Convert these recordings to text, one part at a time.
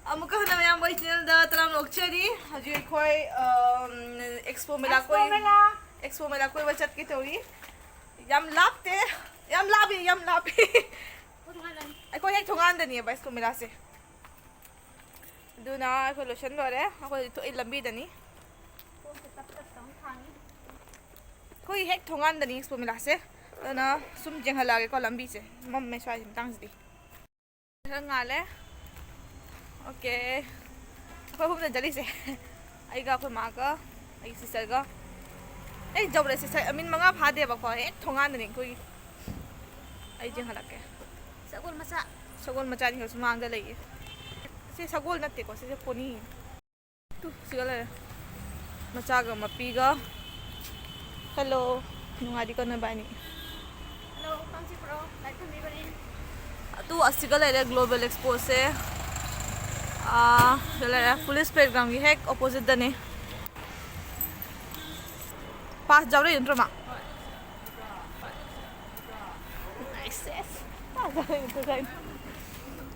अमुक हना मैम वही चैनल दा तराम लोकचरी हजु खोय एक्सपो मेला कोई बचत के तोरी यम लापते यम लापी अखोय एक थोगान दनी बस को मेला से दुना अखोय लोशन लोरे अखोय तो लंबी दनी कोई हेक थोगान दनी एक्सपो मेला से ना सुम जेंगहलागे को लंबी से मम में स्वाइ तांगसदी रंगाले ओके अखोय हुम जली से आइगा अखोय मागा आई सिस्टर गा ए जबरे सिस्टर अमिन मंगा फादे बको हेक थोगान दनी कोई आई जेंगहलाके सगोल मचा नि सुमांग दा लइए से सगोल नते को से पोनी तू सिगले मचागा मपीगा हेलो नुंगारी को नबानी हेलो कांची प्रो लाइक मी बनी तू असिगा ले ग्लोबल एक्सपो से ले पुलिस प्लेग्राउंड की हेक ऑपोजिट दने पास जाव रे इंट्रो मा नाइस पास जाव रे इंट्रो गाइन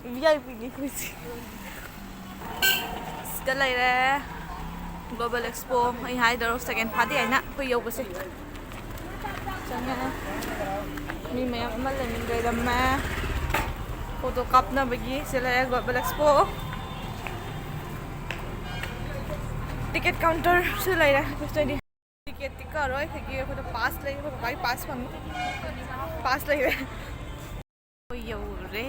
वीआईपी की कुछ असिगा ले ग्लोबल एक्सपो आई हाई दरो सेकंड फादी आइना कोई यो बसे चंगा मी मैं अमल ले मिल गई मैं फोटो कापना बगी से ले ग्लोबल एक्सपो टिकट काउंटर से ले रहा कुछ नहीं टिकट टिका रोय कि फोटो पास ले भाई पास फंग पास ले कोई यो रे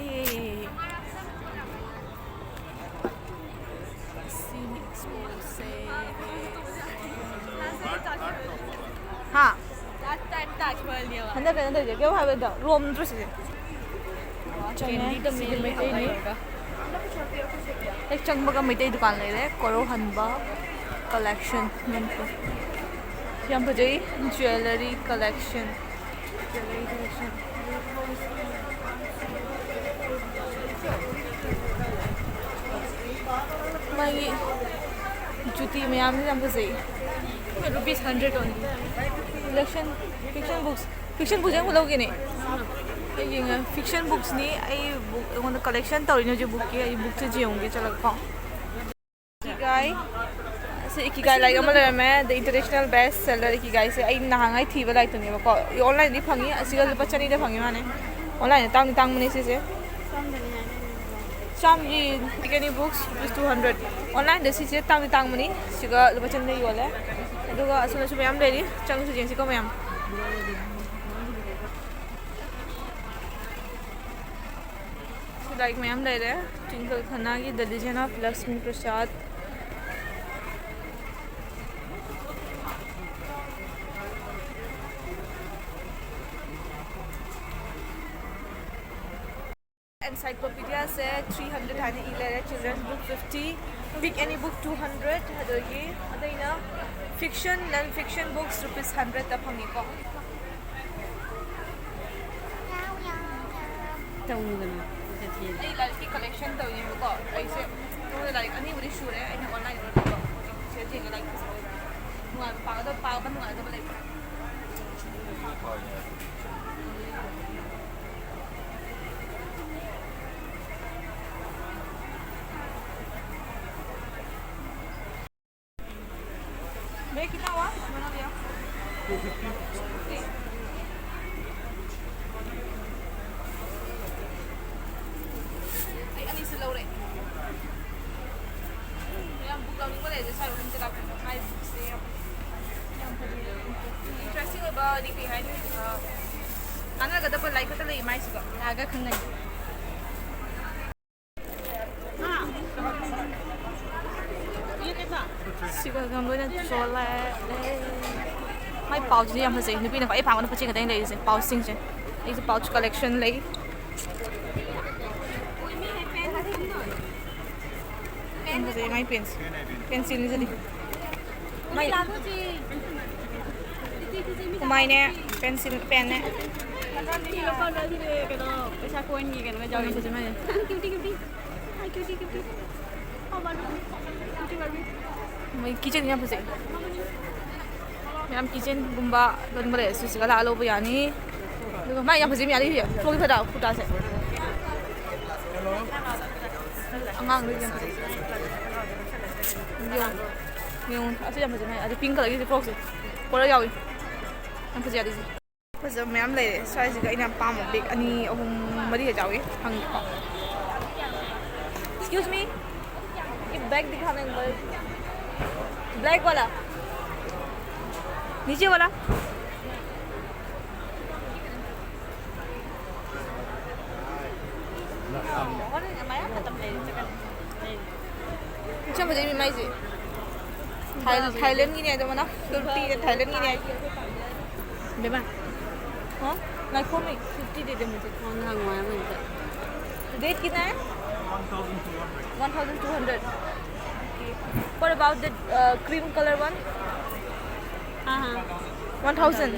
हाँ लास्ट टाइम ताजमहल लिया हंदर क्या भाव दा रोम ड्रेस से कैंडी तो मिल में एक चंगबगा मिटे दुकान ले रे कोरो हनबा कलेक्शन मनको यहां पर जई ज्वेलरी कलेक्शन मागी जुती में आम से हमसे रुपीस 100 ओनली फिक्शन बुक्स हैं लोगे नहीं ये फिक्शन बुक्स नहीं आई बुक कलेक्शन तौरी जो बुक की आई बुक से जीऊंगे चलो पाओ इकिगाई से इकिगाई लाइक अमल मैं the international best seller Ikigai से आई नहांगाई थीबा लाइक तो नहीं बको ऑनलाइन दी फंगी असिगा लुपा चनी दे फंगी माने ऑनलाइन तांग मनी से चाम जी टिकेनी बुक्स रुपीस 200 ऑनलाइन दसी से तांग मनी सिगा लुपा चनी दे योले अदुगा असुना सु मैम लेरी चंग सु जेंसी को मैम लाइक मैम ले रहे ट्विंकल खन्ना की the legend of Lakshmi Prasad encyclopedia से 300 है इले children book 50 pick any book 200 अदगी अदैना fiction non fiction books rupees 100 ता फंगी को आई लाइक कलेक्शन तो ये को ऐसे तो लाइक अनि बड़ी शुर है आई ऑनलाइन और तो से जेंगे लाइक नुआ पाग बन नुआ तो लाइक मैं कितना हुआ बना दिया 250 आई अनि से लो रे मैं बुक लाउनिंग को ले जे साइड में चला मैं से इंटरेस्टिंग अबा दी बिहाइंड आना गदा पर लाइक तो ले माइ से आगा खंगन सिगा गंगोना चोला माइ पाउच नि हम से निपी न पाइ पाउन पछि खदै ले से पाउच सिंग से इज पाउच कलेक्शन ले मुझे माइ पेंसिल नि जदी माइ लागो जी माइ ने पेंसिल पेन ने पैसा कोइन कीกันजाओ मुझे my cutie hi cutie how about cutie Barbie मैं किचन यहाँ फसे मैम किचन गुम्बा लोन बड़े सुसिका ला लो बयानी देखो मैं यहाँ फसे मैं आली है थोड़ी फटा फुटा से angang rin yan. Yung aso yan fazay adi pink color gi frog se color yawi ang fazay adi fazay mayam lay size ga ina pam big ani ahum mari ha jawi hang ko. Excuse me, ये bag दिखाने black वाला नीचे वाला अच्छा मुझे भी माइज़ Thailand की नहीं है तो मना कुर्ती थाईलैंड की नहीं आई बेमा हाँ नहीं खो में 50 दे दे मुझे कौन हंगवा है मुझे रेट कितना है 1200 What about the cream color one? हाँ हाँ 1000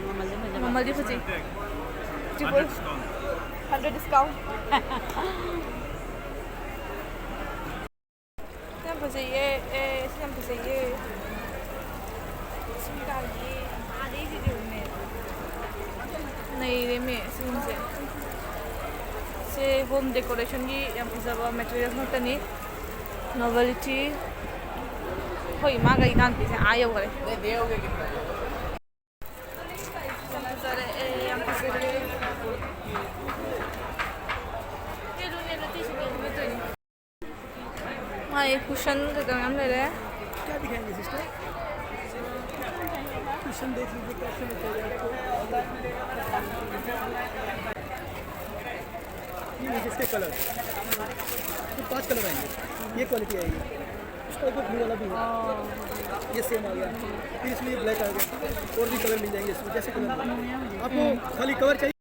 मम्मा मम्मा दी फजी 100 discount Siapa fazay ये siapa fazay ये सिंगा ये आधे वीडियो में नहीं रे में से होम डेकोरेशन की yang fazaba materials ngakani novelty hoi ma ga inan pi se ayo gare de deoge kitna sare yang fazare हाँ ये कुशन का काम ले रहे हैं क्या दिखाएंगे सिस्टर कुशन देख लीजिए कैसे चाहिए आपको ये नीचे इसके कलर तो 5 कलर आएंगे ये क्वालिटी आएगी इसका एक ब्लू वाला भी है ये सेम आ गया फिर इसमें ये ब्लैक आ गया और भी कलर मिल जाएंगे इसमें जैसे कलर आपको खाली कवर चाहिए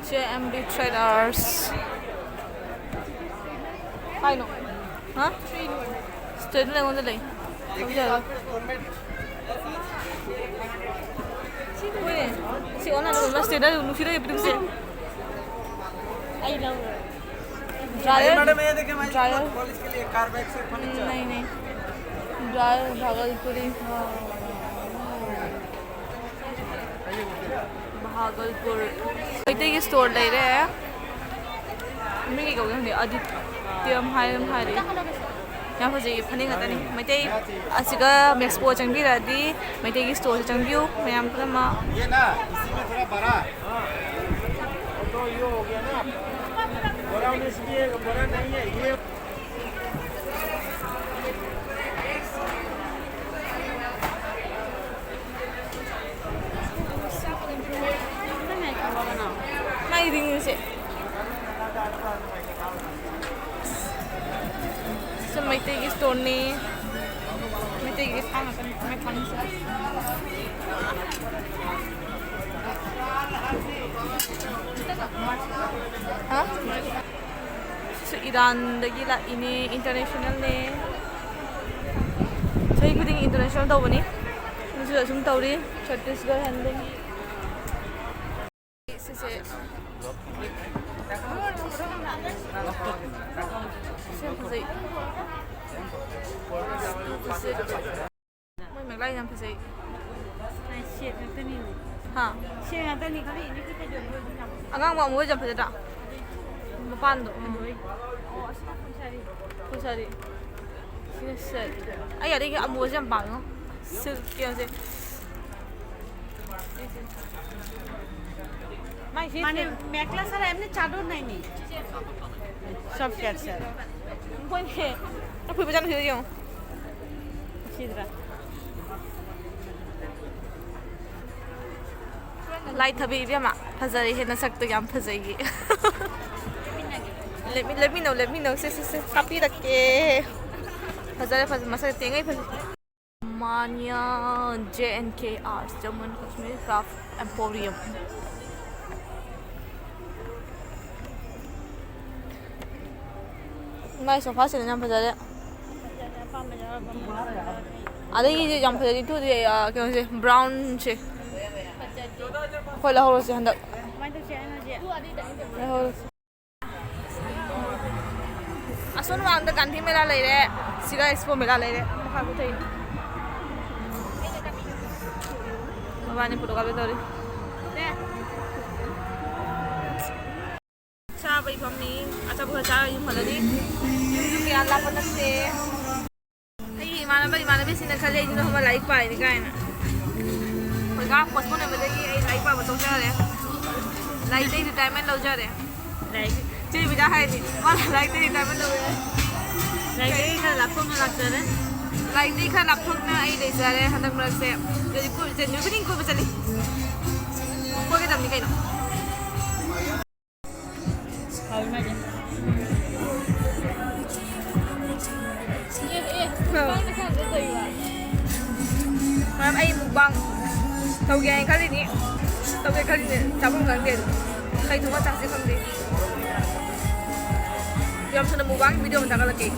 JMD Traders I know हाँ स्टेट ले कौन सा ले अब जाएगा कोई नहीं सी ओना लोग मैं स्टेट ले लूँगी तो ये भी तुझसे आई लव ड्रायर मैडम ये देखें ड्रायर कॉलेज के लिए कार बैग से नहीं नहीं ड्रायर भागलपुरी भागलपुर इतने की स्टोर ले रहे हैं मैं क्या कहूँगी आदित्यम हायरी यहाँ पर जाइए फनी करता नहीं मैं तेरी आसिका मैक्सपो चंगी रहती मैं तेरी स्टोर से चंगी हूँ मैं यहाँ पर माँ ये ना इसी में थोड़ा बड़ा तो ये हो गया ना बड़ा इसलिए बड़ा नहीं है ये मैं रिंग से मैं तेरी स्टोर ने मैं तेरी खाना मैं खाने से हाँ so Iran dagi la ini international ne saya ikutin international tau bani musuh asum tau ri Chhattisgarh handling से मैं लाइन हम फंसे शेट में तो नहीं हाँ शेट में तो नहीं कभी नहीं कितने जो अगर हम वो जब फंसे था पान दो कुछ सारी आई यार देखिए अब वो जब पानो सिर्फ क्या से মানে মেখলা ছাড়া এমনি চাদর নাই নি সব ক্যাটসার কোন হে আপনি বাজানো হয়ে যাও সিদরা लाइट थबी इबियामा फजरी हेना सकतो याम फजैगी let me know से कापी रखे फजरे फज मसा तेंगै फज मानिया JNK Arts Jammu and Kashmir craft emporium मैं सोफा से नाम फजरे अरे ये जम फजरी तो ये क्या से ब्राउन से कोई लाहौर से हंदा असोन वांग गांधी मेला ले रे सिगा एक्सपो मेला ले रे मखा को थई बाबाने फोटो कापे तोरी चाब ꯏꯐꯝꯅꯤ ꯑꯆꯥꯄꯣꯠ ꯆꯥꯔꯒ ꯌꯨꯝ ꯍꯜꯂꯅꯤ ꯌꯨꯝꯁꯨ ꯀꯌꯥ ꯂꯥꯞꯄ ꯅꯠꯇꯦ ꯑꯩꯒꯤ ꯏꯃꯥꯟꯅꯕꯤꯁꯤꯡꯅ ꯈꯜꯂꯤ ꯑꯩꯁꯤꯅ ꯍꯝꯕ ꯂꯥꯏꯔꯤꯛ ꯄꯥꯏꯅꯤ ꯀꯥꯏꯅ ꯑꯩꯈꯣꯏꯒ ꯄꯣꯁꯄꯣꯟ ꯑꯣꯏꯕꯗꯒꯤ ꯑꯩ ꯂꯥꯏꯔꯤꯛ ꯄꯥꯕ ꯇꯣꯛꯆꯔꯦ ꯂꯥꯏꯔꯤꯛꯇꯩ ꯔꯤꯇꯥꯌꯔꯃꯦꯟ ꯂꯧꯖꯔꯦ ꯆꯦ ꯕꯤꯗꯥ ꯍꯥꯏꯔꯗꯤ ꯃꯥꯅ ꯂꯥꯏꯔꯤꯛꯇꯩ ꯔꯤꯇꯥꯌꯔꯃꯦꯟ ꯂꯧꯖꯔꯦ लाइक खर लाप्थोक्न लाग्छ लाइक खर लाप्थोक्न आई लेजरे हंदक मरकसे जदि कोइ जेनु खिदिं कोइ चली कोइ के दमनि कैनो मैम आई मुकबांग तौगे आई खलिनी तौगे खलिनी चाबम खंदे खै थुमा चासे खंदे यम सुन मुकबांग वीडियो में तागलके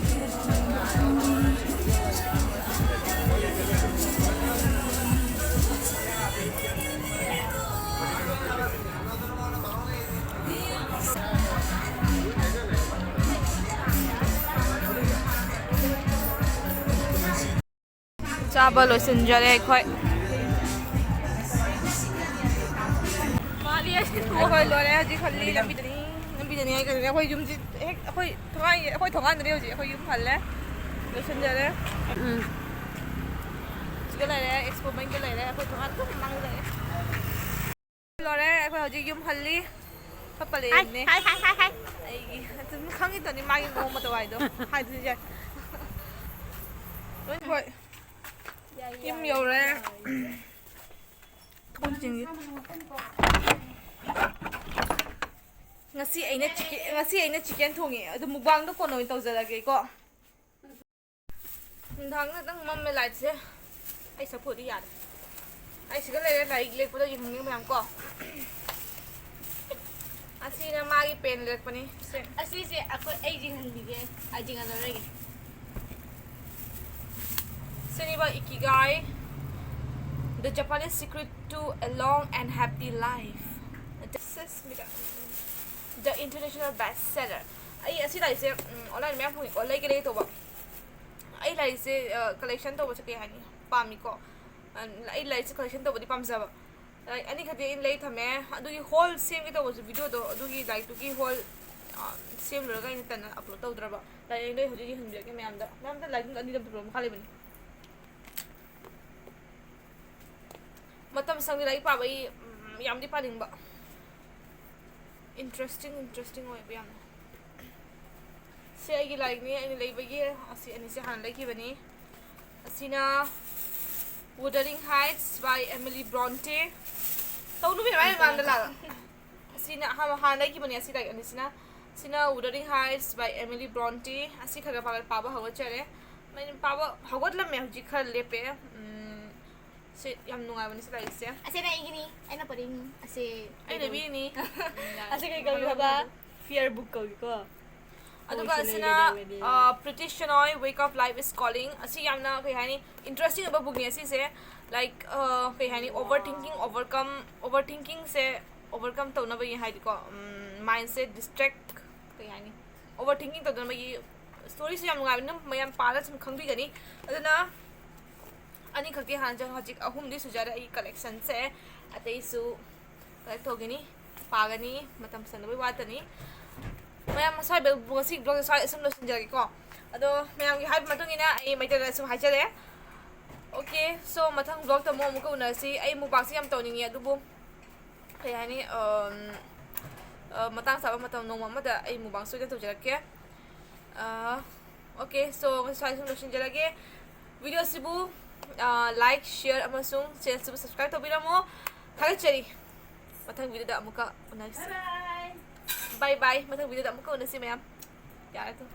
चाबा लोइसनजरे अखोय माली अखोय लोरे हजि खल्ली लंबिदनी आई करे अखोय युम जि हेक अखोय थोंगानदरे हजि अखोय युम हल्ले लोइसनजरे सिगा लारे एक्सपो बैंक लारे अखोय थोंगान तो मांग लारे लोरे अखोय हजि युम हल्ली पपले ने हाय हाय हाय हाय आई तुम खंगी तनी मागी नो मतो वाइदो हाय दिजे लोइ Im yore. Thon jing. Ngasi aina chicken thongi. Adu mukbang do kono tawjalage ko. Thang na tang mam me light se. Ai support ya. Ai siga le like le podo ying ning mam ko. Asi na magi pen le pani. asi se ako ai jing handige ai jing anarege Seniba Ikigai, the Japanese secret to a long and happy life. This is the international bestseller. I see like say online me apuni ko like le to ba. I like say collection to ba sa kaya ni pami ko. I like say collection to ba di pamsa ba. Like ani khati in late thame adu ki whole same ito ba video do adu ki like to ki whole same lo ga ni tan upload to dra ba. Like nei hoji hin bi ke me am da like ani da problem khali bani. Matam sang nilai pa bai yam di paling ba interesting oi ba yam se ai like ni ani lai ba gi asi ani se han lai ki bani asina Wuthering Heights by Emily Bronte tau nu bi bai man da la asina ha han lai ki bani asi like ani sina Wuthering Heights by Emily Bronte asi khaga pa ba hawa chare mai pa ba hagot lam me ji khar lepe से हम नुंगा बनी से like से ase na igini ai na paring ase ai na bi ni ase kai kau haba fear book kau ko aduga asina Pretty Shenoy Wake Up Life is Calling asi yamna kai hani interesting aba book ni asi se like kai hani overthinking se overcome to na ba yi hai ko mindset distract kai hani overthinking to na ba yi story se yam ngai na mayam pala sum khangbi gani aduna ani khakti hanjang hajik ahum di sujara ai collection se atei su collect hogini pagani matam sanbai watani mayam masai bel ngasi blog sai asam lo sinjagi ko ado mayam gi hype matung ina ai maitara sum hajale okay so mathang blog ta mo ko na si ai mu bak si yam tawningi adubu kai hani matang saba matam nong ma da ai mu bang so da tawjarake okay so sai sum lo sinjarage video sibu like, share, amasung channel sibu subscribe to biramo thagachari mathang video da amuka unasi bye bye mathang video da amuka unasi mayam yara to